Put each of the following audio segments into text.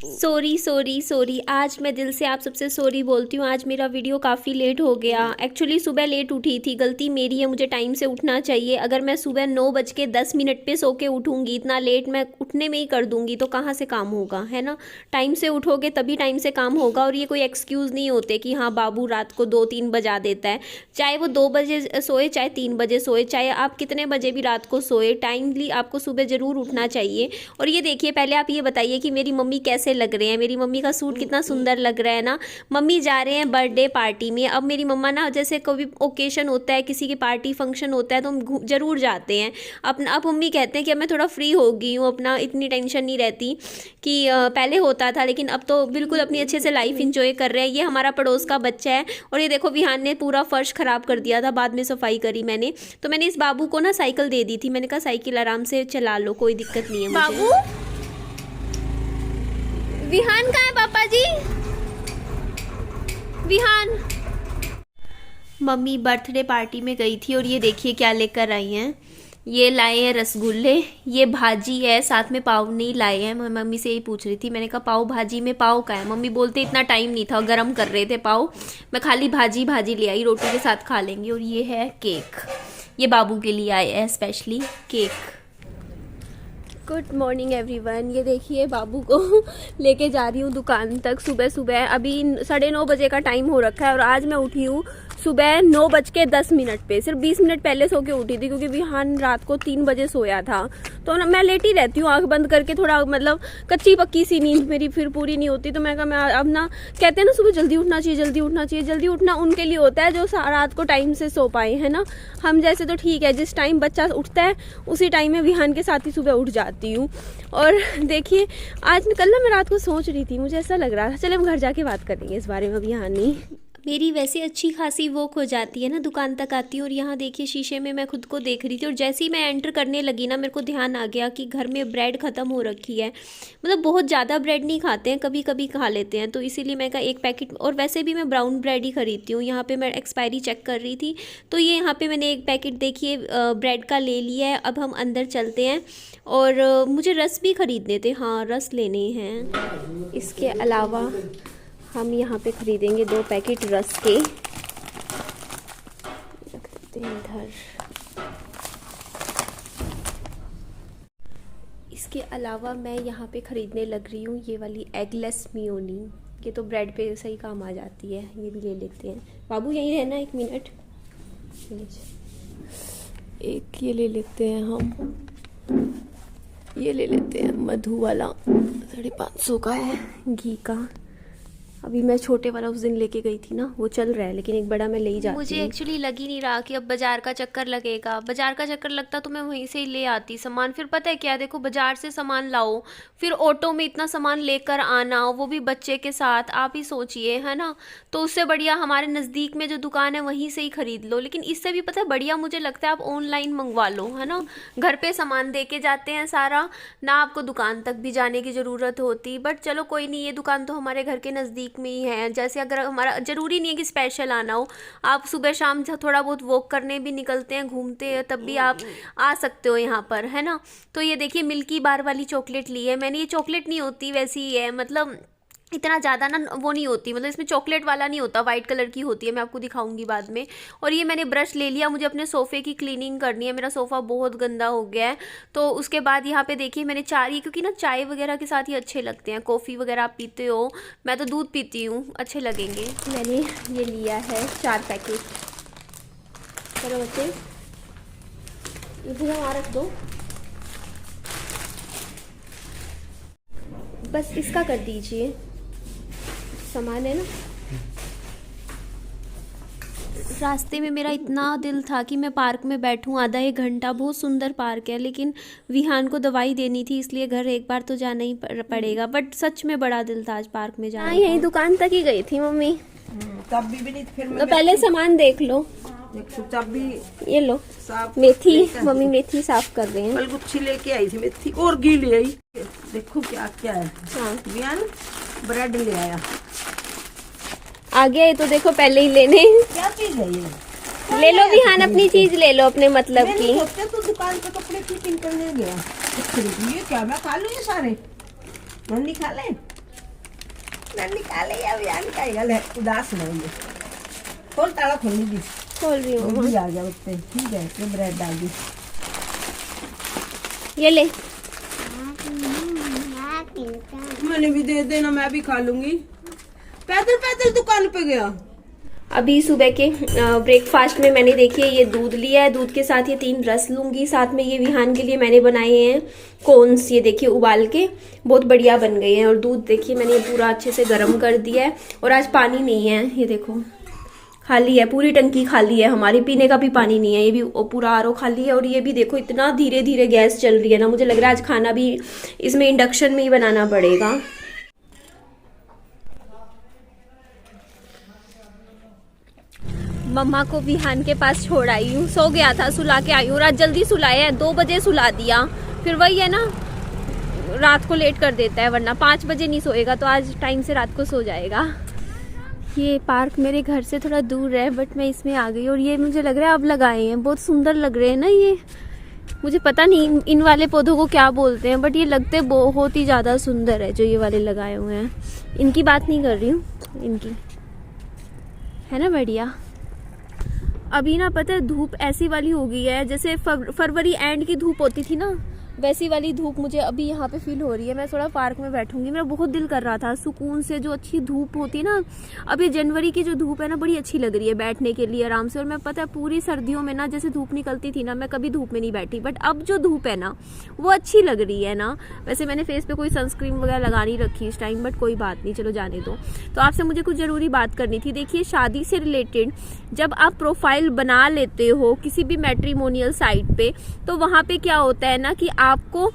Sorry sorry sorry, आज मैं दिल से आप सबसे सॉरी बोलती हूँ। आज मेरा वीडियो काफ़ी लेट हो गया। एक्चुअली सुबह लेट उठी थी, गलती मेरी है, मुझे टाइम से उठना चाहिए। अगर मैं सुबह 9:10 पे सो के उठूँगी, इतना लेट मैं उठने में ही कर दूँगी तो कहाँ से काम होगा, है ना। टाइम से उठोगे तभी टाइम से काम होगा। और ये कोई एक्सक्यूज़ नहीं होते कि हाँ बाबू रात को 2-3 बजा देता है। चाहे वो 2 बजे सोए, चाहे 3 बजे सोए, चाहे आप कितने बजे भी रात को सोए, टाइमली आपको सुबह ज़रूर उठना चाहिए। और ये देखिए, पहले आप ये बताइए कि मेरी मम्मी कैसे लग रहे हैं। मेरी मम्मी का सूट कितना सुंदर लग रहा है ना। मम्मी जा रहे हैं बर्थडे पार्टी में। अब मेरी मम्मा ना, जैसे कभी ओकेशन होता है, किसी की पार्टी फंक्शन होता है तो हम ज़रूर जाते हैं। अपना अब मम्मी कहते हैं कि अब मैं थोड़ा फ्री हो गई हूँ, अपना इतनी टेंशन नहीं रहती कि पहले होता था, लेकिन अब तो बिल्कुल अपनी अच्छे से लाइफ इंजॉय कर रहे हैं। ये हमारा पड़ोस का बच्चा है। और ये देखो, विहान ने पूरा फर्श ख़राब कर दिया था, बाद में सफाई करी मैंने। तो मैंने इस बाबू को ना साइकिल दे दी थी। मैंने कहा साइकिल आराम से चला लो, कोई दिक्कत नहीं है मुझे। बाबू, विहान कहाँ है पापा जी? विहान। मम्मी बर्थडे पार्टी में गई थी और ये देखिए क्या लेकर आई हैं। ये लाए हैं रसगुल्ले, ये भाजी है, साथ में पाव नहीं लाए हैं। मैं मम्मी से यही पूछ रही थी, मैंने कहा पाव भाजी में पाव का है। मम्मी बोलते इतना टाइम नहीं था, गरम कर रहे थे पाव। मैं खाली भाजी भाजी ले आई, रोटी के साथ खा लेंगे। और ये है केक, ये बाबू के लिए आए हैं specially cake. Good morning everyone. ये देखिए बाबू को लेके जा रही हूँ दुकान तक सुबह सुबह। अभी 9:30 बजे का टाइम हो रखा है और आज मैं उठी हूँ सुबह 9:10 पे। सिर्फ 20 मिनट पहले सो के उठी थी क्योंकि विहान रात को 3 बजे सोया था। तो ना मैं लेटी रहती हूँ आंख बंद करके, थोड़ा मतलब कच्ची पक्की सी नींद मेरी फिर पूरी नहीं होती। तो मैं कहा मैं अब ना, कहते हैं ना सुबह जल्दी उठना चाहिए, जल्दी उठना चाहिए। जल्दी उठना उनके लिए होता है जो रात को टाइम से सो पाए, है ना। हम जैसे तो ठीक है, जिस टाइम बच्चा उठता है उसी टाइम में विहान के साथ ही सुबह उठ जाती हूँ। और देखिए आज कल ना मैं रात को सोच रही थी, मुझे ऐसा लग रहा था, चले हम घर जाके बात करेंगे इस बारे में। विहान नहीं, मेरी वैसे अच्छी खासी वॉक हो जाती है ना, दुकान तक आती हूँ। और यहाँ देखिए शीशे में मैं खुद को देख रही थी और जैसे ही मैं एंटर करने लगी ना, मेरे को ध्यान आ गया कि घर में ब्रेड ख़त्म हो रखी है। मतलब बहुत ज़्यादा ब्रेड नहीं खाते हैं, कभी कभी खा लेते हैं। तो इसीलिए मैं कहा एक पैकेट, और वैसे भी मैं ब्राउन ब्रेड ही खरीदती हूँ। यहाँ पर मैं एक्सपायरी चेक कर रही थी तो ये यहाँ पर मैंने एक पैकेट देखिए ब्रेड का ले लिया है। अब हम अंदर चलते हैं और मुझे रस भी खरीदने थे, हाँ रस लेने हैं। इसके अलावा हम यहाँ पे खरीदेंगे 2 पैकेट रस के, रखते हैं इधर। इसके अलावा मैं यहाँ पे ख़रीदने लग रही हूँ ये वाली एगलेस मियोनी। ये तो ब्रेड पे सही काम आ जाती है, ये भी ले लेते हैं। बाबू यहीं रहना 1 मिनट। एक ये ले लेते हैं हम, ये ले लेते हैं मधु वाला, 550 का है, घी का। अभी मैं छोटे वाला उस दिन लेके गई थी ना, वो चल रहा है, लेकिन एक बड़ा मैं ले ही जाती हूँ। मुझे एक्चुअली लग ही नहीं रहा कि अब बाजार का चक्कर लगेगा। बाजार का चक्कर लगता तो मैं वहीं से ही ले आती सामान। फिर पता है क्या, देखो बाजार से सामान लाओ, फिर ऑटो में इतना सामान लेकर आना, वो भी बच्चे के साथ, आप ही सोचिए, है ना। तो उससे बढ़िया हमारे नज़दीक में जो दुकान है वहीं से ही खरीद लो। लेकिन इससे भी पता है बढ़िया मुझे लगता है आप ऑनलाइन मंगवा लो, है ना। घर पे सामान दे के जाते हैं सारा, ना आपको दुकान तक भी जाने की ज़रूरत होती। बट चलो कोई नहीं, ये दुकान तो हमारे घर के नज़दीक में ही है। जैसे अगर हमारा ज़रूरी नहीं है कि स्पेशल आना हो, आप सुबह शाम थोड़ा बहुत वॉक करने भी निकलते हैं, घूमते हैं, तब भी आप आ सकते हो यहाँ पर, है ना। तो ये देखिए मिल्की बार वाली चॉकलेट ली है मैंने। ये चॉकलेट नहीं होती, वैसी ही है, मतलब इतना ज़्यादा ना वो नहीं होती, मतलब इसमें चॉकलेट वाला नहीं होता, वाइट कलर की होती है, मैं आपको दिखाऊंगी बाद में। और ये मैंने ब्रश ले लिया, मुझे अपने सोफ़े की क्लीनिंग करनी है, मेरा सोफ़ा बहुत गंदा हो गया है। तो उसके बाद यहाँ पे देखिए मैंने चाय, क्योंकि ना चाय वगैरह के साथ ही अच्छे लगते हैं, कॉफ़ी वगैरह आप पीते हो, मैं तो दूध पीती हूँ, अच्छे लगेंगे। मैंने ये लिया है 4 पैकेट। चलो बच्चे, इधर वहाँ रख दो, बस इसका कर दीजिए, सामान है ना। रास्ते में मेरा इतना दिल था कि मैं पार्क में बैठूं आधा 1 घंटा, बहुत सुंदर पार्क है, लेकिन विहान को दवाई देनी थी इसलिए घर एक बार तो जाना ही पड़ेगा। बट सच में बड़ा दिल था आज पार्क में जाना। यही दुकान तक ही गई थी मम्मी, तब भी नहीं, फिर तो पहले सामान देख लो। तब भी ये लो मेथी, मम्मी मेथी साफ कर रहे हैं। कल गुच्छी लेके आई थी मेथी और घी ले आई। देखो क्या क्या है। हाँ विहान ब्रेड ले आया, आ गया ये तो, देखो पहले ही लेने। क्या चीज है ये? ले लो विहान, अपनी चीज ले लो अपने मतलब की। तो दुकान पे कपड़े फिटिंग करने गया, ये क्या मैं खा लूं ये सारे? नहीं खा ले, मैं निकाले अभियान का गल है उदास नहीं है। खोल ताला खोलनी दी खोल रही हूँ भी आ गया उससे। ठीक है ये ब्रेड डाल दी। ये ले। मैंने भी दे देना मैं भी खा लूंगी। पैदल पैदल दुकान पे गया। अभी सुबह के ब्रेकफास्ट में मैंने देखिए ये दूध लिया है, दूध के साथ ये 3 रस लूंगी, साथ में ये विहान के लिए मैंने बनाए हैं कोन्स, ये देखिए उबाल के बहुत बढ़िया बन गए हैं। और दूध देखिए मैंने पूरा अच्छे से गर्म कर दिया है। और आज पानी नहीं है, ये देखो खाली है, पूरी टंकी खाली है हमारी, पीने का भी पानी नहीं है, ये भी पूरा आरओ खाली है। और ये भी देखो इतना धीरे धीरे गैस चल रही है ना, मुझे लग रहा है आज खाना भी इसमें इंडक्शन में ही बनाना पड़ेगा। मम्मा को विहान के पास छोड़ आई हूँ, सो गया था, सुला के आई हूँ। रात जल्दी सुलाया है, 2 बजे सुला दिया, फिर वही है ना रात को लेट कर देता है, वरना 5 बजे नहीं सोएगा, तो आज टाइम से रात को सो जाएगा। ये पार्क मेरे घर से थोड़ा दूर है, बट मैं इसमें आ गई। और ये मुझे लग रहा है अब लगाए हैं, बहुत सुंदर लग रहे हैं ना ये। मुझे पता नहीं इन वाले पौधों को क्या बोलते हैं, बट ये लगते बहुत ही ज़्यादा सुंदर है जो ये वाले लगाए हुए हैं। इनकी बात नहीं कर रही हूँ, इनकी है ना बढ़िया। अभी ना पता है धूप ऐसी वाली हो गई है जैसे फरवरी एंड की धूप होती थी ना, वैसी वाली धूप मुझे अभी यहाँ पे फील हो रही है। मैं थोड़ा पार्क में बैठूंगी, मेरा बहुत दिल कर रहा था सुकून से, जो अच्छी धूप होती है ना। अभी जनवरी की जो धूप है ना बड़ी अच्छी लग रही है बैठने के लिए आराम से। और मैं पता है पूरी सर्दियों में ना जैसे धूप निकलती थी ना, मैं कभी धूप में नहीं बैठी, बट अब जो धूप है ना वो अच्छी लग रही है ना। वैसे मैंने फेस पे कोई सनस्क्रीन वगैरह लगा नहीं रखी इस टाइम, बट कोई बात नहीं, चलो जाने दो। तो आपसे मुझे कुछ ज़रूरी बात करनी थी। देखिए शादी से रिलेटेड जब आप प्रोफाइल बना लेते हो किसी भी मैट्रिमोनियल साइट पे, तो वहाँ पे क्या होता है ना कि आपको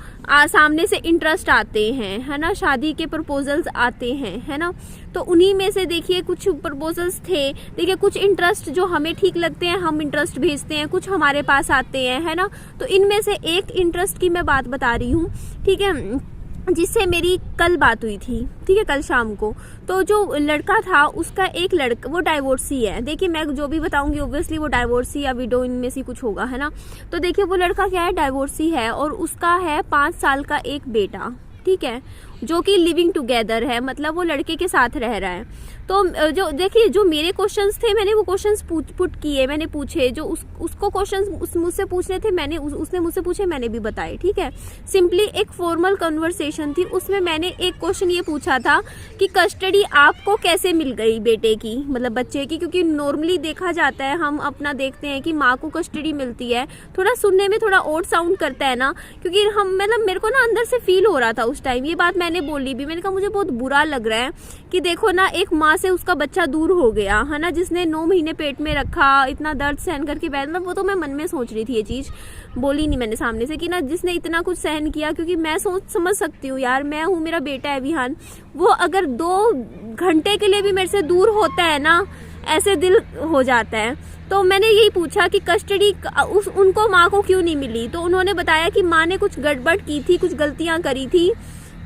सामने से इंटरेस्ट आते हैं, है ना, शादी के प्रपोजल्स आते हैं, है ना। तो उन्हीं में से देखिए कुछ प्रपोजल्स थे, देखिए कुछ इंटरेस्ट जो हमें ठीक लगते हैं हम इंटरेस्ट भेजते हैं, कुछ हमारे पास आते हैं, है ना। तो इनमें से एक इंटरेस्ट की मैं बात बता रही हूँ, ठीक है, जिससे मेरी कल बात हुई थी, ठीक है, कल शाम को। तो जो लड़का था उसका एक लड़का, वो डाइवोर्सी है। देखिए मैं जो भी बताऊंगी ऑब्वियसली वो डाइवोर्सी या विडो इनमें से कुछ होगा, है ना। तो देखिए वो लड़का क्या है, डाइवोर्सी है, और उसका है 5 साल का एक बेटा, ठीक है, जो कि लिविंग टुगेदर है, मतलब वो लड़के के साथ रह रहा है। तो जो देखिए जो मेरे क्वेश्चंस थे मैंने वो क्वेश्चंस पुट किए, मैंने पूछे, जो उसको क्वेश्चंस मुझसे पूछने थे मैंने उसने मुझसे पूछे, मैंने भी बताए, ठीक है। सिंपली एक फॉर्मल कन्वर्सेशन थी, उसमें मैंने एक क्वेश्चन ये पूछा था कि कस्टडी आपको कैसे मिल गई बेटे की, मतलब बच्चे की, क्योंकि नॉर्मली देखा जाता है, हम अपना देखते हैं कि माँ को कस्टडी मिलती है। थोड़ा सुनने में थोड़ा ऑड साउंड करता है ना, क्योंकि हम मतलब मेरे को ना अंदर से फील हो रहा था उस टाइम, ये बात मैंने बोली भी, मैंने कहा मुझे बहुत बुरा लग रहा है कि देखो ना एक माँ से उसका बच्चा दूर हो गया, है ना, जिसने 9 महीने पेट में रखा, इतना दर्द सहन करके बैठ, वो तो मैं मन में सोच रही थी, ये चीज बोली नहीं मैंने सामने से कि ना जिसने इतना कुछ सहन किया, क्योंकि मैं समझ सकती हूँ यार, मैं हूँ, मेरा बेटा है विहान, वो अगर 2 घंटे के लिए भी मेरे से दूर होता है ना, ऐसे दिल हो जाता है। तो मैंने यही पूछा कि कस्टडी उनको माँ को क्यों नहीं मिली। तो उन्होंने बताया कि माँ ने कुछ गड़बड़ की थी, कुछ गलतियां करी थी,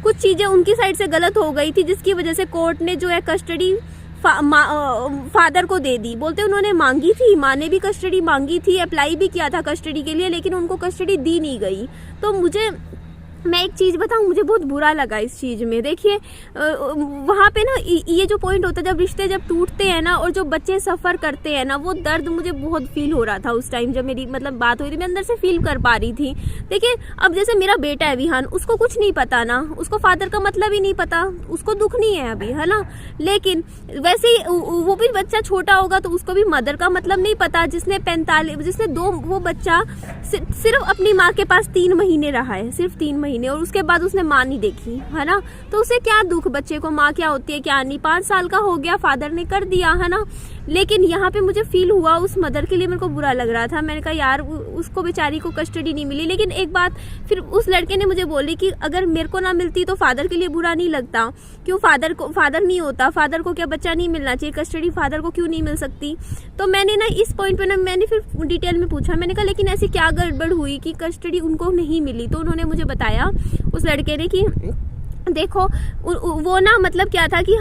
कुछ चीजें उनकी साइड से गलत हो गई थी, जिसकी वजह से कोर्ट ने जो है कस्टडी फादर को दे दी। बोलते उन्होंने मांगी थी, माँ ने भी कस्टडी मांगी थी, अप्लाई भी किया था कस्टडी के लिए, लेकिन उनको कस्टडी दी नहीं गई। तो मैं एक चीज बताऊं, मुझे बहुत बुरा लगा इस चीज में। देखिए वहां पे ना ये जो पॉइंट होता है, जब रिश्ते जब टूटते हैं ना और जो बच्चे सफर करते हैं ना, वो दर्द मुझे बहुत फील हो रहा था उस टाइम जब मेरी मतलब बात हुई थी, मैं अंदर से फील कर पा रही थी। देखिए अब जैसे मेरा बेटा है विहान, उसको कुछ नहीं पता ना, उसको फादर का मतलब ही नहीं पता, उसको दुख नहीं है अभी, है ना। लेकिन वैसे ही वो भी बच्चा छोटा होगा तो उसको भी मदर का मतलब नहीं पता, जिसने 2 वो बच्चा सिर्फ अपनी माँ के पास 3 महीने रहा है, सिर्फ 3 महीने, और उसके बाद उसने माँ नहीं देखी, है ना। तो उसे क्या दुख, बच्चे को माँ क्या होती है क्या नहीं। 5 साल का हो गया, फादर ने कर दिया, है ना। लेकिन यहाँ पे मुझे फील हुआ उस मदर के लिए, मेरे को बुरा लग रहा था। मैंने कहा यार उसको बेचारी को कस्टडी नहीं मिली। लेकिन एक बात फिर उस लड़के ने मुझे बोली कि अगर मेरे को ना मिलती तो फादर के लिए बुरा नहीं लगता, क्यों फादर नहीं होता, फादर को क्या बच्चा नहीं मिलना चाहिए, कस्टडी फादर को क्यों नहीं मिल सकती। तो मैंने ना इस पॉइंट पे ना मैंने फिर डिटेल में पूछा, मैंने कहा लेकिन ऐसी क्या गड़बड़ हुई कि कस्टडी उनको नहीं मिली। तो उन्होंने मुझे बताया उस लड़के ने कि देखो वो ना मतलब क्या था कि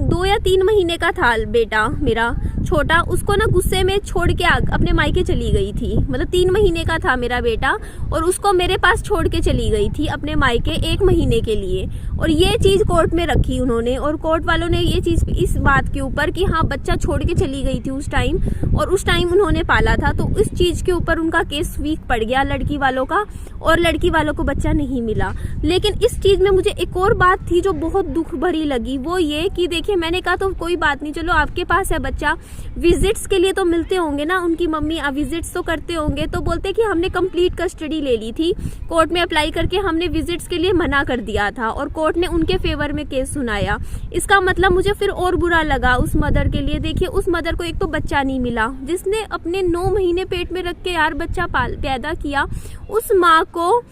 2 या 3 महीने का था बेटा मेरा, छोटा, उसको ना गुस्से में छोड़ के अपने मायके चली गई थी। मतलब 3 महीने का था मेरा बेटा और उसको मेरे पास छोड़ के चली गई थी अपने मायके 1 महीने के लिए। और ये चीज कोर्ट में रखी उन्होंने, और कोर्ट वालों ने ये चीज इस बात के ऊपर कि हाँ बच्चा छोड़ के चली गई थी उस टाइम, और उस टाइम उन्होंने पाला था, तो इस चीज के ऊपर उनका केस वीक पड़ गया लड़की वालों का, और लड़की वालों को बच्चा नहीं मिला। लेकिन इस चीज में मुझे एक और बात थी जो बहुत दुख भरी लगी, वो ये कि देखिए मैंने कहा तो कोई बात नहीं, चलो आपके पास है बच्चा, विजिट्स के लिए तो मिलते होंगे ना, उनकी मम्मी विजिट्स तो करते होंगे। तो बोलते कि हमने कंप्लीट कस्टडी ले ली थी, कोर्ट में अप्लाई करके हमने विजिट्स के लिए मना कर दिया था और कोर्ट ने उनके फेवर में केस सुनाया। इसका मतलब मुझे फिर और बुरा लगा उस मदर के लिए। देखिए उस मदर को एक तो बच्चा नहीं मिला, जिसने अपने 9 महीने पेट में रख के यार बच्चा पैदा किया, उस माँ को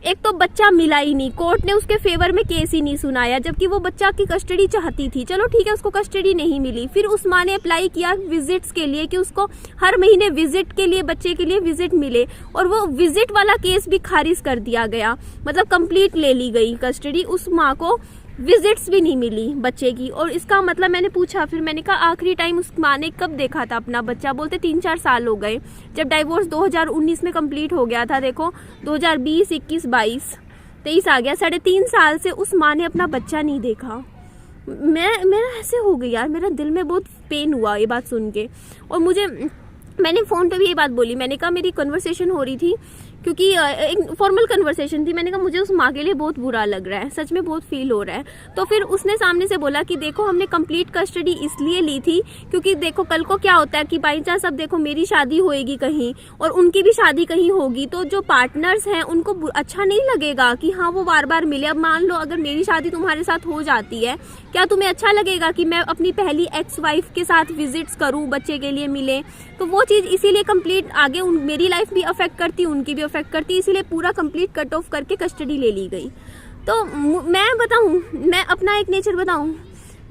एक तो बच्चा मिला ही नहीं, कोर्ट ने उसके फेवर में केस ही नहीं सुनाया, जबकि वो बच्चा की कस्टडी चाहती थी। चलो ठीक है, उसको कस्टडी नहीं मिली, फिर उस माँ ने अप्लाई किया विजिट्स के लिए कि उसको हर महीने विजिट के लिए बच्चे के लिए विजिट मिले, और वो विजिट वाला केस भी खारिज कर दिया गया। मतलब कंप्लीट ले ली गई कस्टडी, उस माँ को विजिट्स भी नहीं मिली बच्चे की। और इसका मतलब मैंने पूछा, फिर मैंने कहा आखिरी टाइम उस माँ ने कब देखा था अपना बच्चा? बोलते 3-4 साल हो गए, जब डाइवोर्स 2019 में कंप्लीट हो गया था। देखो 2020, 21, 22, 23 आ गया, 3.5 साल से उस माँ ने अपना बच्चा नहीं देखा। मेरा ऐसे हो गई यार, मेरा दिल में बहुत पेन हुआ ये बात सुन के। और मैंने फ़ोन पे भी ये बात बोली, मैंने कहा मेरी कन्वर्सेशन हो रही थी, क्योंकि एक फॉर्मल कन्वर्सेशन थी, मैंने कहा मुझे उस माँ के लिए बहुत बुरा लग रहा है, सच में बहुत फील हो रहा है। तो फिर उसने सामने से बोला कि देखो हमने कंप्लीट कस्टडी इसलिए ली थी क्योंकि देखो कल को क्या होता है कि बाई चांस अब देखो मेरी शादी होएगी कहीं और उनकी भी शादी कहीं होगी, तो जो पार्टनर्स हैं उनको अच्छा नहीं लगेगा कि हाँ वो बार बार मिले। अब मान लो अगर मेरी शादी तुम्हारे साथ हो जाती है, क्या तुम्हें अच्छा लगेगा कि मैं अपनी पहली एक्स वाइफ के साथ विजिट्स करूँ, बच्चे के लिए मिले? तो वो चीज़ इसीलिए कंप्लीट आगे मेरी लाइफ भी अफेक्ट करती, उनकी भी अफेक्ट करती, इसीलिए पूरा कंप्लीट कट ऑफ करके कस्टडी ले ली गई। तो मैं बताऊं, मैं अपना एक नेचर बताऊं,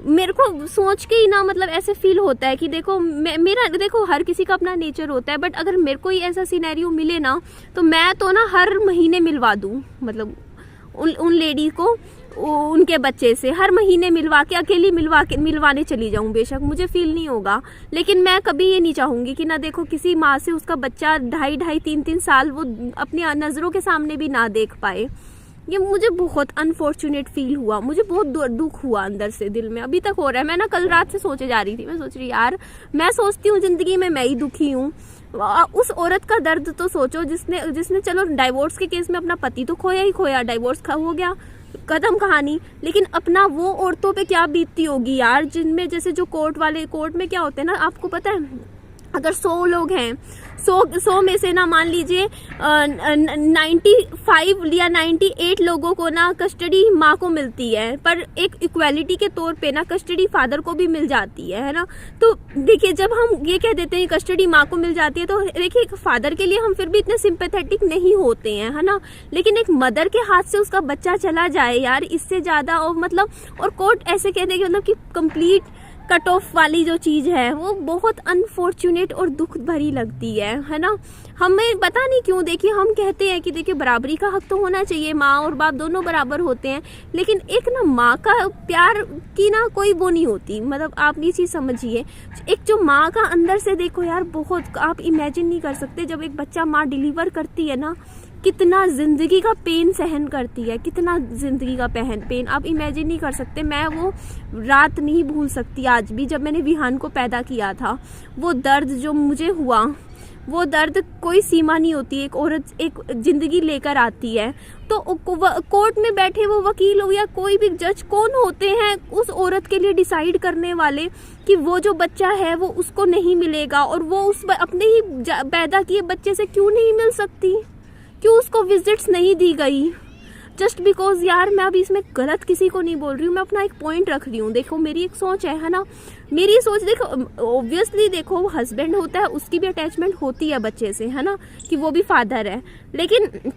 मेरे को सोच के ही ना मतलब ऐसे फील होता है कि देखो मेरा देखो हर किसी का अपना नेचर होता है, बट अगर मेरे को ही ऐसा सिनेरियो मिले ना तो मैं तो ना हर महीने मिलवा दूं, मतलब उन लेडी को उनके बच्चे से हर महीने मिलवा के अकेली मिलवाने चली जाऊं। बेशक मुझे फील नहीं होगा, लेकिन मैं कभी ये नहीं चाहूंगी कि ना देखो किसी माँ से उसका बच्चा 2.5-3 साल वो अपनी नज़रों के सामने भी ना देख पाए। ये मुझे बहुत अनफॉर्चुनेट फील हुआ, मुझे बहुत दुख हुआ अंदर से, दिल में अभी तक हो रहा है। मैं ना कल रात से सोचे जा रही थी, मैं सोच रही यार, मैं सोचती हूँ जिंदगी में मैं ही दुखी हूँ। उस औरत का दर्द तो सोचो जिसने चलो डाइवोर्स के केस में अपना पति तो खोया ही खोया, डाइवोर्स हो गया, खत्म कहानी, लेकिन अपना वो औरतों पे क्या बीतती होगी यार, जिनमें जैसे जो कोर्ट में क्या होते हैं ना, आपको पता है अगर 100 लोग हैं, 100 में से ना मान लीजिए 95 या 98 लोगों को ना कस्टडी माँ को मिलती है, पर एक इक्वालिटी के तौर पे ना कस्टडी फादर को भी मिल जाती है ना। तो देखिए जब हम ये कह देते हैं कस्टडी माँ को मिल जाती है, तो देखिए एक फादर के लिए हम फिर भी इतने सिंपैथेटिक नहीं होते हैं, है ना, लेकिन एक मदर के हाथ से उसका बच्चा चला जाए यार, इससे ज्यादा। और मतलब और कोर्ट ऐसे कहते हैं कि मतलब कि कंप्लीट कट ऑफ वाली जो चीज है वो बहुत अनफॉर्चुनेट और दुख भरी लगती है ना। हमें पता नहीं क्यों, देखिए हम कहते हैं कि देखिए बराबरी का हक तो होना चाहिए, माँ और बाप दोनों बराबर होते हैं, लेकिन एक ना माँ का प्यार की ना कोई वो नहीं होती। मतलब आप ये चीज समझिए, एक जो माँ का अंदर से देखो यार, बहुत आप इमेजिन नहीं कर सकते जब एक बच्चा माँ डिलीवर करती है ना, कितना जिंदगी का पेन सहन करती है, कितना जिंदगी का पेन आप इमेजिन नहीं कर सकते। मैं वो रात नहीं भूल सकती आज भी, जब मैंने विहान को पैदा किया था, वो दर्द जो मुझे हुआ, वो दर्द कोई सीमा नहीं होती। एक औरत एक जिंदगी लेकर आती है, तो कोर्ट में बैठे वो वकील हो या कोई भी जज कौन होते हैं उस औरत के लिए डिसाइड करने वाले कि वो जो बच्चा है वो उसको नहीं मिलेगा, और वो उस अपने ही पैदा किए बच्चे से क्यों नहीं मिल सकती, क्यों उसको विजिट्स नहीं दी गई? जस्ट बिकॉज यार, मैं अभी इसमें गलत किसी को नहीं बोल रही हूँ, मैं अपना एक पॉइंट रख रही हूँ। देखो मेरी एक सोच है ना, मेरी सोच देखो, ऑब्वियसली देखो हस्बैंड होता है, उसकी भी अटैचमेंट होती है बच्चे से, है ना, कि वो भी फादर है, लेकिन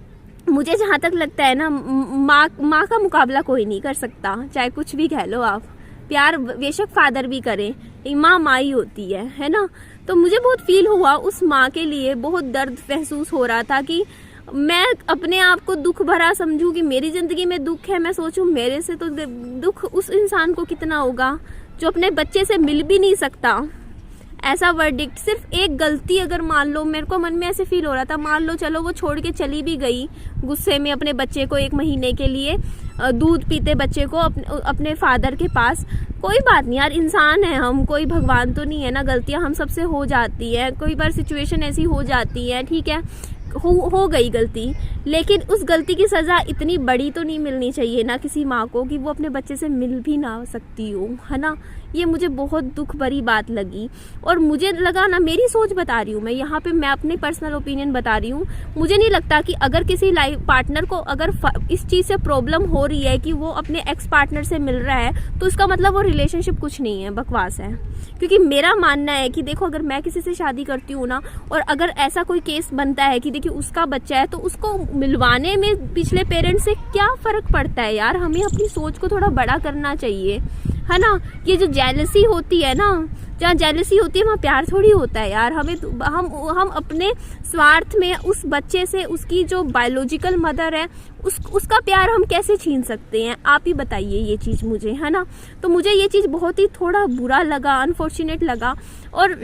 मुझे जहाँ तक लगता है ना, माँ का मुकाबला कोई नहीं कर सकता, चाहे कुछ भी कह लो आप। प्यार बेशक फादर भी करे, माँ ही होती है ना। तो मुझे बहुत फील हुआ उस माँ के लिए, बहुत दर्द महसूस हो रहा था कि मैं अपने आप को दुख भरा समझूं कि मेरी जिंदगी में दुख है, मैं सोचूं मेरे से तो दुख उस इंसान को कितना होगा जो अपने बच्चे से मिल भी नहीं सकता। ऐसा वर्डिक्ट, सिर्फ एक गलती अगर मान लो, मेरे को मन में ऐसे फील हो रहा था, मान लो चलो वो छोड़ के चली भी गई गुस्से में अपने बच्चे को 1 महीने के लिए, दूध पीते बच्चे को अपने फादर के पास, कोई बात नहीं यार, इंसान है हम, कोई भगवान तो नहीं है ना, गलतियां हम सबसे हो जाती है, कोई बार सिचुएशन ऐसी हो जाती है, ठीक है, हो गई गलती, लेकिन उस गलती की सज़ा इतनी बड़ी तो नहीं मिलनी चाहिए ना किसी माँ को कि वो अपने बच्चे से मिल भी ना सकती हो, है ना। ये मुझे बहुत दुख भरी बात लगी और मुझे लगा ना, मेरी सोच बता रही हूँ मैं यहाँ पे, मैं अपने पर्सनल ओपिनियन बता रही हूँ। मुझे नहीं लगता कि अगर किसी लाइफ पार्टनर को अगर इस चीज़ से प्रॉब्लम हो रही है कि वो अपने एक्स पार्टनर से मिल रहा है, तो इसका मतलब वो रिलेशनशिप कुछ नहीं है, बकवास है। क्योंकि मेरा मानना है कि देखो, अगर मैं किसी से शादी करती हूँ ना, और अगर ऐसा कोई केस बनता है कि देखिए उसका बच्चा है, तो उसको मिलवाने में पिछले पेरेंट्स से क्या फ़र्क पड़ता है यार। हमें अपनी सोच को थोड़ा बड़ा करना चाहिए, है ना। ये जो जेलसी होती है ना, जहाँ जेलसी होती है वहाँ प्यार थोड़ी होता है यार। हम अपने स्वार्थ में उस बच्चे से, उसकी जो बायोलॉजिकल मदर है, उसका प्यार हम कैसे छीन सकते हैं, आप ही बताइए ये चीज़ मुझे, है ना। तो मुझे ये चीज़ बहुत ही थोड़ा बुरा लगा, अनफॉर्चुनेट लगा। और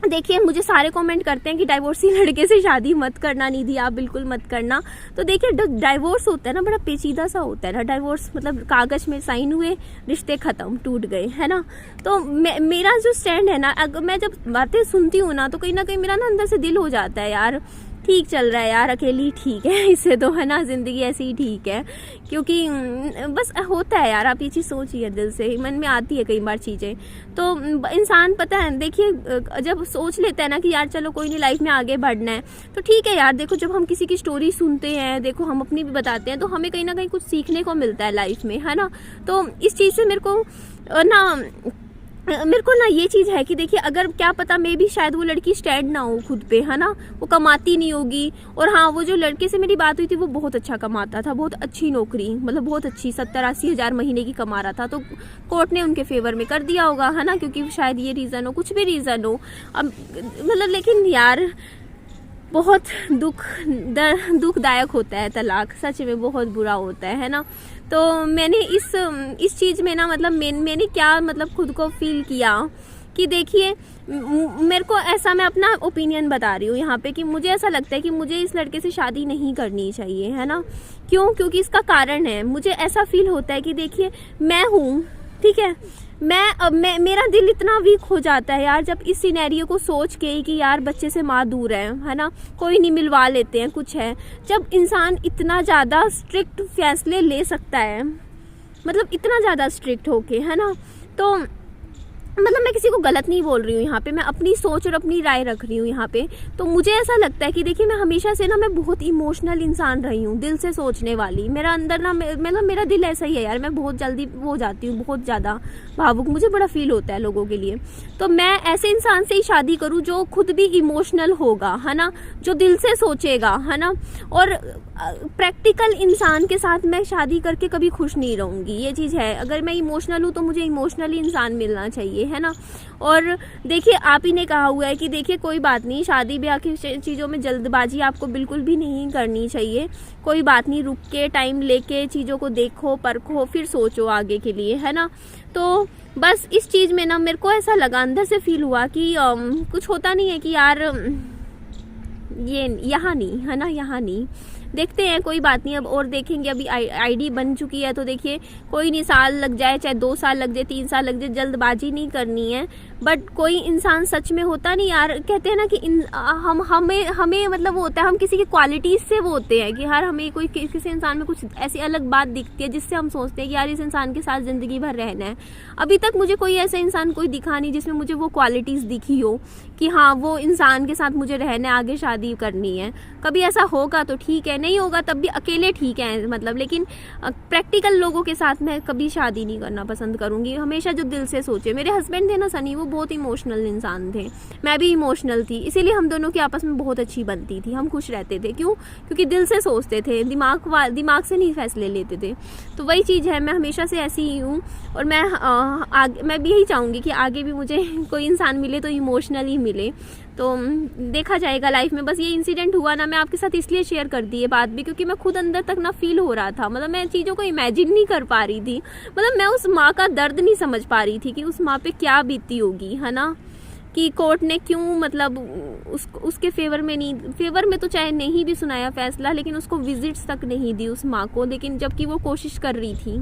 देखिए, मुझे सारे कमेंट करते हैं कि डाइवोर्सी लड़के से शादी मत करना निधि, आप बिल्कुल मत करना। तो देखिए, डाइवोर्स होता है ना, बड़ा पेचीदा सा होता है ना डाइवोर्स, मतलब कागज में साइन हुए, रिश्ते खत्म, टूट गए, है ना। तो मेरा जो स्टैंड है ना, अगर मैं जब बातें सुनती हूँ ना, तो कहीं ना कहीं मेरा ना अंदर से दिल हो जाता है यार, ठीक चल रहा है यार, अकेली ठीक है इससे तो, है ना, ज़िंदगी ऐसी ही ठीक है। क्योंकि बस होता है यार, आप ये चीज़ सोचिए, दिल से मन में आती है कई बार चीज़ें। तो इंसान, पता है, देखिए, जब सोच लेता है ना कि यार चलो कोई नहीं, लाइफ में आगे बढ़ना है, तो ठीक है यार। देखो, जब हम किसी की स्टोरी सुनते हैं, देखो हम अपनी भी बताते हैं, तो हमें कहीं ना कहीं कुछ सीखने को मिलता है लाइफ में, है ना। तो इस चीज़ से मेरे को ना ये चीज़ है कि देखिए, अगर क्या पता मे भी शायद वो लड़की स्टैंड ना हो खुद पे, है ना, वो कमाती नहीं होगी। और हाँ, वो जो लड़के से मेरी बात हुई थी, वो बहुत अच्छा कमाता था, बहुत अच्छी नौकरी, मतलब बहुत अच्छी, 70-80 हज़ार महीने की कमा रहा था। तो कोर्ट ने उनके फेवर में कर दिया होगा, है ना, क्योंकि शायद ये रीज़न हो, कुछ भी रीज़न हो। अब मतलब, लेकिन यार बहुत दुखदायक होता है तलाक, सच में बहुत बुरा होता है ना। तो मैंने इस चीज़ में ना, मतलब मैंने क्या, मतलब खुद को फील किया कि देखिए, मेरे को ऐसा, मैं अपना ओपिनियन बता रही हूँ यहाँ पे, कि मुझे ऐसा लगता है कि मुझे इस लड़के से शादी नहीं करनी चाहिए, है ना। क्यों? क्योंकि इसका कारण है, मुझे ऐसा फील होता है कि देखिए, मैं हूँ, ठीक है, मेरा दिल इतना वीक हो जाता है यार, जब इस सिनेरियो को सोच के कि यार बच्चे से माँ दूर है ना, कोई नहीं, मिलवा लेते हैं, कुछ है। जब इंसान इतना ज़्यादा स्ट्रिक्ट फैसले ले सकता है, मतलब इतना ज़्यादा स्ट्रिक्ट होके, है ना, तो मतलब मैं किसी को गलत नहीं बोल रही हूँ यहाँ पे, मैं अपनी सोच और अपनी राय रख रही हूँ यहाँ पे। तो मुझे ऐसा लगता है कि देखिए, मैं हमेशा से ना, मैं बहुत इमोशनल इंसान रही हूँ, दिल से सोचने वाली। मेरा अंदर ना, मतलब मेरा दिल ऐसा ही है यार, मैं बहुत जल्दी हो जाती हूँ, बहुत ज़्यादा भावुक, मुझे बड़ा फील होता है लोगों के लिए। तो मैं ऐसे इंसान से ही शादी करूँ जो खुद भी इमोशनल होगा, है ना, जो दिल से सोचेगा, है ना। और प्रैक्टिकल इंसान के साथ मैं शादी करके कभी खुश नहीं रहूँगी, ये चीज़ है। अगर मैं इमोशनल हूँ तो मुझे इमोशनली इंसान मिलना चाहिए, है ना। और देखिए, आप ही ने कहा हुआ है कि देखिए, कोई बात नहीं, शादी ब्याह की चीज़ों में जल्दबाजी आपको बिल्कुल भी नहीं करनी चाहिए। कोई बात नहीं, रुक के टाइम लेके चीज़ों को देखो, परखो, फिर सोचो आगे के लिए, है ना। तो बस इस चीज़ में ना, मेरे को ऐसा लगा, अंदर से फील हुआ कि कुछ होता नहीं है कि यार ये यहाँ नहीं, है ना, यहाँ नहीं, देखते हैं, कोई बात नहीं, अब और देखेंगे। अभी आईडी बन चुकी है, तो देखिए, कोई नहीं, साल लग जाए, चाहे 2 साल लग जाए, 3 साल लग जाए, जल्दबाजी नहीं करनी है। बट कोई इंसान सच में होता नहीं यार, कहते हैं ना कि हमें मतलब वो होता है, हम किसी की क्वालिटीज से वो होते हैं कि यार हमें कोई किसी इंसान में कुछ ऐसी अलग बात दिखती है जिससे हम सोचते हैं कि यार इस इंसान के साथ जिंदगी भर रहना है। अभी तक मुझे कोई ऐसा इंसान कोई दिखा नहीं जिसमें मुझे वो क्वालिटीज दिखी हो कि हाँ, वो इंसान के साथ मुझे रहना है, आगे शादी करनी है। कभी ऐसा होगा तो ठीक है, नहीं होगा तब भी अकेले ठीक है, मतलब। लेकिन प्रैक्टिकल लोगों के साथ मैं कभी शादी नहीं करना पसंद करूंगी, हमेशा जो दिल से सोचे। मेरे हस्बैंड थे ना सनी, वो बहुत इमोशनल इंसान थे, मैं भी इमोशनल थी, इसीलिए हम दोनों की आपस में बहुत अच्छी बनती थी, हम खुश रहते थे। क्यों? क्योंकि दिल से सोचते थे, दिमाग से नहीं फैसले लेते थे। तो वही चीज़ है, मैं हमेशा से ऐसी ही हूँ। और मैं भी यही चाहूँगी कि आगे भी मुझे कोई इंसान मिले तो इमोशनल ही मिले। तो देखा जाएगा लाइफ में। बस ये इंसिडेंट हुआ ना, मैं आपके साथ इसलिए शेयर कर दी है बात भी, क्योंकि मैं खुद अंदर तक ना फील हो रहा था, मतलब मैं चीज़ों को इमेजिन नहीं कर पा रही थी। मतलब मैं उस माँ का दर्द नहीं समझ पा रही थी कि उस माँ पे क्या बीती होगी, है ना, कि कोर्ट ने क्यों मतलब उसके फेवर में तो चाहे नहीं भी सुनाया फैसला, लेकिन उसको विजिट्स तक नहीं दी उस माँ को, लेकिन जबकि वो कोशिश कर रही थी।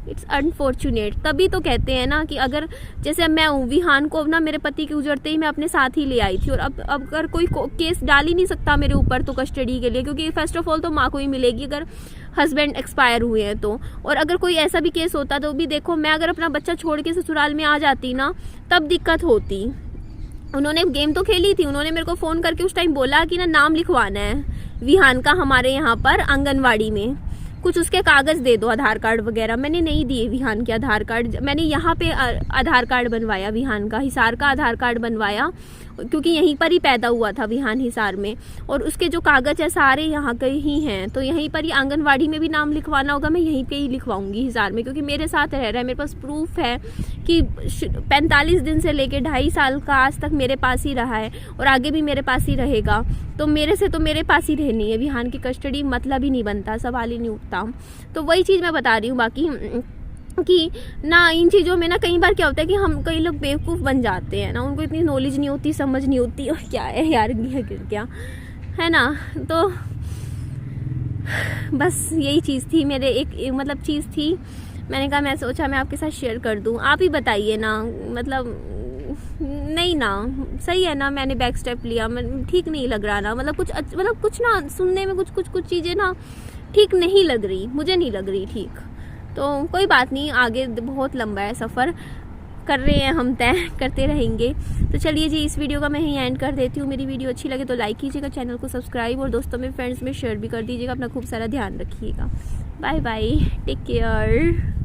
It's unfortunate. तभी तो कहते हैं ना कि अगर जैसे मैं हूँ, विहान को ना मेरे पति के गुजरते ही मैं अपने साथ ही ले आई थी, और अब अगर कोई केस डाल ही नहीं सकता मेरे ऊपर तो कस्टडी के लिए, क्योंकि फर्स्ट ऑफ ऑल तो माँ को ही मिलेगी अगर हस्बैंड एक्सपायर हुए हैं तो। और अगर कोई ऐसा भी केस होता तो भी देखो, मैं अगर अपना बच्चा छोड़ के ससुराल में आ जाती ना तब दिक्कत होती। उन्होंने गेम तो खेली थी, उन्होंने मेरे को फ़ोन करके उस टाइम बोला कि ना नाम लिखवाना है विहान का हमारे यहाँ पर आंगनवाड़ी में, कुछ उसके कागज़ दे दो, आधार कार्ड वगैरह। मैंने नहीं दिए विहान के आधार कार्ड, मैंने यहाँ पे आधार कार्ड बनवाया विहान का, हिसार का आधार कार्ड बनवाया, क्योंकि यहीं पर ही पैदा हुआ था विहान हिसार में, और उसके जो कागज़ है सारे यहाँ के ही हैं। तो यहीं पर ही आंगनवाड़ी में भी नाम लिखवाना होगा, मैं यहीं पे ही लिखवाऊंगी हिसार में, क्योंकि मेरे साथ रह रहा है, मेरे पास प्रूफ है कि 45 दिन से लेके 2.5 साल का आज तक मेरे पास ही रहा है, और आगे भी मेरे पास ही रहेगा। तो मेरे से तो मेरे पास ही रहनी है, विहान की कस्टडी मतलब ही नहीं बनता, सवाल ही नहीं उठता। तो वही चीज़ मैं बता रही हूँ। बाकी कि ना इन चीज़ों में ना कई बार क्या होता है कि हम कई लोग बेवकूफ़ बन जाते हैं ना, उनको इतनी नॉलेज नहीं होती, समझ नहीं होती, और क्या है यार क्या है ना। तो बस यही चीज़ थी, मेरे एक मतलब चीज़ थी, मैंने कहा मैं सोचा मैं आपके साथ शेयर कर दूं। आप ही बताइए ना, मतलब नहीं ना सही है ना, मैंने बैक स्टेप लिया, ठीक नहीं लग रहा ना, मतलब कुछ ना सुनने में कुछ चीज़ें ना ठीक नहीं लग रही, मुझे नहीं लग रही ठीक। तो कोई बात नहीं, आगे बहुत लंबा है सफ़र, कर रहे हैं हम, तय करते रहेंगे। तो चलिए जी, इस वीडियो का मैं यहीं एंड कर देती हूँ। मेरी वीडियो अच्छी लगे तो लाइक कीजिएगा, चैनल को सब्सक्राइब और दोस्तों में फ्रेंड्स में शेयर भी कर दीजिएगा। अपना खूब सारा ध्यान रखिएगा। Bye bye, take care.